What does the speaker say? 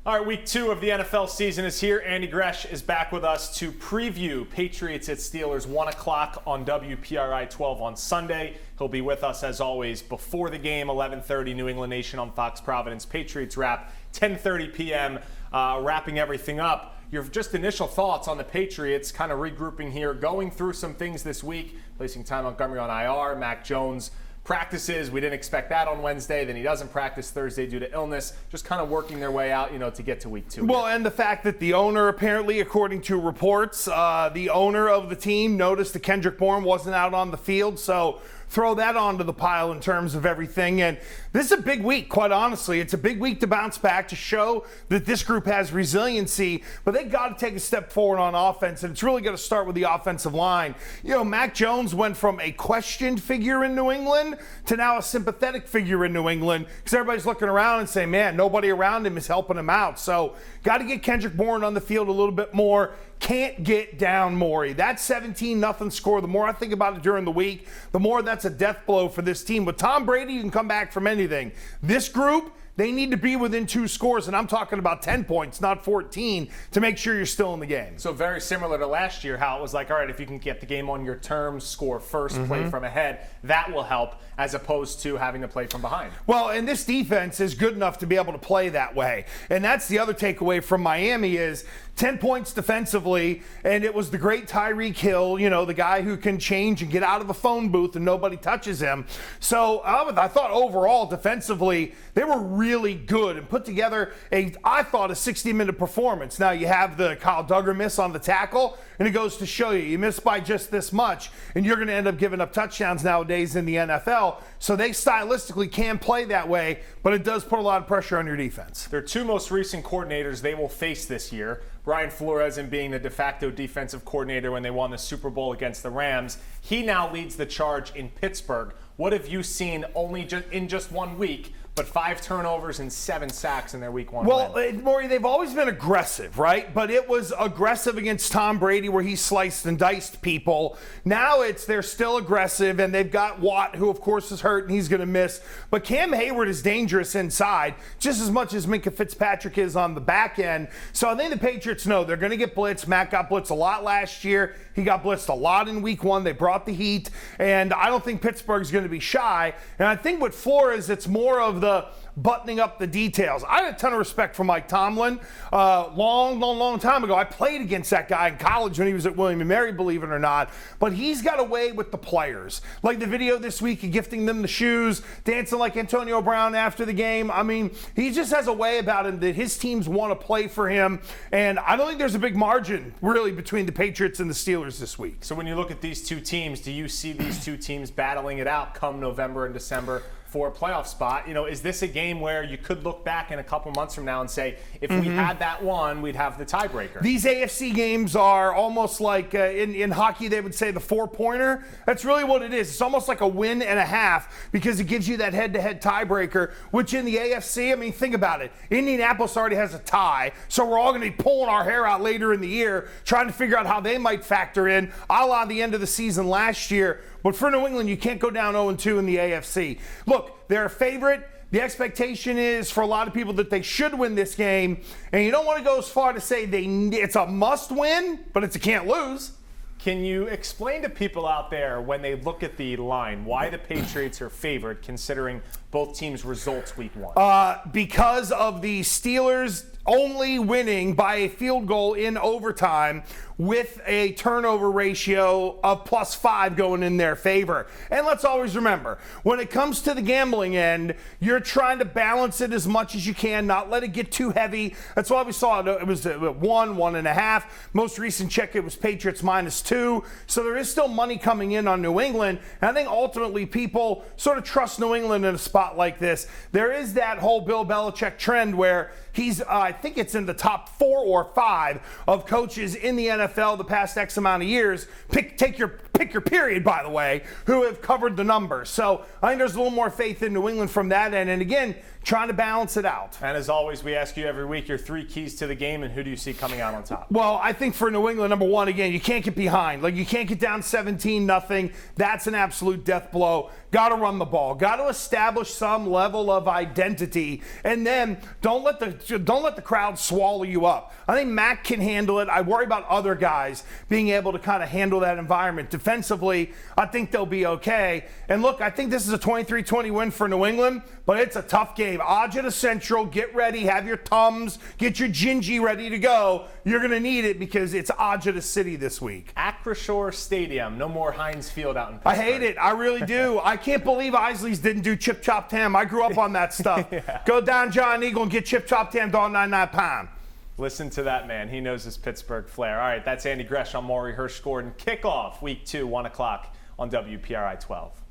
All right, week 2 of the NFL season is here. Andy Gresh is back with us to preview Patriots at Steelers 1 o'clock on WPRI 12 on Sunday. He'll be with us, as always, before the game, 11:30 New England Nation on Fox Providence. Patriots wrap 10:30 p.m., wrapping everything up. Your just initial thoughts on the Patriots, kind of regrouping here, going through some things this week, placing Ty Montgomery on IR, Mac Jones practices. We didn't expect that on Wednesday. Then he doesn't practice Thursday due to illness. Just kind of working their way out, to get to week 2. Well, and the fact that the owner, apparently, according to reports, the owner of the team noticed that Kendrick Bourne wasn't out on the field. So throw that onto the pile in terms of everything. And this is a big week, quite honestly. It's a big week to bounce back, to show that this group has resiliency, but they got to take a step forward on offense, and it's really going to start with the offensive line. Mac Jones went from a questioned figure in New England to now a sympathetic figure in New England, because everybody's looking around and saying, man, nobody around him is helping him out. So got to get Kendrick Bourne on the field a little bit more. Can't get down Morey. That 17-0 score, the more I think about it during the week, the more that's a death blow for this team. With Tom Brady, you can come back from anything. This group, they need to be within 2 scores, and I'm talking about 10 points, not 14, to make sure you're still in the game. So very similar to last year, how it was like, all right, if you can get the game on your terms, score first, play from ahead, that will help, as opposed to having to play from behind. Well, and this defense is good enough to be able to play that way. And that's the other takeaway from Miami is 10 points defensively, and it was the great Tyreek Hill, the guy who can change and get out of the phone booth and nobody touches him. So I thought overall, defensively, they were really good and put together I thought, a 60-minute performance. Now, you have the Kyle Duggar miss on the tackle, and it goes to show you miss by just this much, and you're going to end up giving up touchdowns nowadays in the NFL. So they stylistically can play that way, but it does put a lot of pressure on your defense. Their 2 most recent coordinators they will face this year, Brian Flores in being the de facto defensive coordinator when they won the Super Bowl against the Rams. He now leads the charge in Pittsburgh. What have you seen only in just 1 week, but 5 turnovers and 7 sacks in their week 1 win? Morey, they've always been aggressive, right? But it was aggressive against Tom Brady where he sliced and diced people. Now they're still aggressive, and they've got Watt, who of course is hurt and he's going to miss. But Cam Hayward is dangerous inside, just as much as Minkah Fitzpatrick is on the back end. So I think the Patriots know they're going to get blitzed. Matt got blitzed a lot last year. He got blitzed a lot in week 1. They brought the heat, and I don't think Pittsburgh's going to be shy. And I think with Flores, it's more of the buttoning up the details. I had a ton of respect for Mike Tomlin. Long time ago, I played against that guy in college when he was at William & Mary, believe it or not. But he's got a way with the players. Like the video this week, gifting them the shoes, dancing like Antonio Brown after the game. I mean, he just has a way about him that his teams want to play for him. And I don't think there's a big margin, really, between the Patriots and the Steelers this week. So when you look at these 2 teams, do you see these 2 teams battling it out come November and December for a playoff spot? Is this a game where you could look back in a couple months from now and say, if we had that one, we'd have the tiebreaker? These AFC games are almost like, in hockey, they would say the 4-pointer. That's really what it is. It's almost like a win and a half, because it gives you that head-to-head tiebreaker, which in the AFC, I mean, think about it. Indianapolis already has a tie, so we're all going to be pulling our hair out later in the year, trying to figure out how they might factor in, a la the end of the season last year. But for New England, you can't go down 0-2 in the AFC. Look, they're a favorite. The expectation is for a lot of people that they should win this game. And you don't want to go as far to say it's a must win, but it's a can't lose. Can you explain to people out there, when they look at the line, why the Patriots are favored considering both teams' results week 1? Because of the Steelers only winning by a field goal in overtime with a turnover ratio of +5 going in their favor. And let's always remember, when it comes to the gambling end, you're trying to balance it as much as you can, not let it get too heavy. That's why we saw it was 1.5. Most recent check, it was Patriots -2. So there is still money coming in on New England. And I think ultimately people sort of trust New England in a spot like this. There is that whole Bill Belichick trend where he's, I think it's in the top 4 or 5 of coaches in the NFL the past X amount of years. Pick picker, period, by the way, who have covered the numbers. So I think there's a little more faith in New England from that end. And again, trying to balance it out. And as always, we ask you every week your 3 keys to the game, and who do you see coming out on top? Well, I think for New England, number one, again, you can't get behind. Like, you can't get down 17-0. That's an absolute death blow. Got to run the ball. Got to establish some level of identity, and then don't let the crowd swallow you up. I think Mac can handle it. I worry about other guys being able to kind of handle that environment. Defensively, I think they'll be okay. And look, I think this is a 23-20 win for New England, but it's a tough game. Agita Central, get ready, have your Tums, get your Gingy ready to go. You're going to need it because it's Agita City this week. Acrisure Stadium, no more Heinz Field out in Pittsburgh. I hate it. I really do. I can't believe Isley's didn't do chip chopped ham. I grew up on that stuff. Yeah. Go down John Eagle and get chip chopped ham, $1.99 pound. Listen to that man. He knows his Pittsburgh flair. All right, that's Andy Gresh on Morey Hershgordon. Kickoff week 2, 1 o'clock on WPRI 12.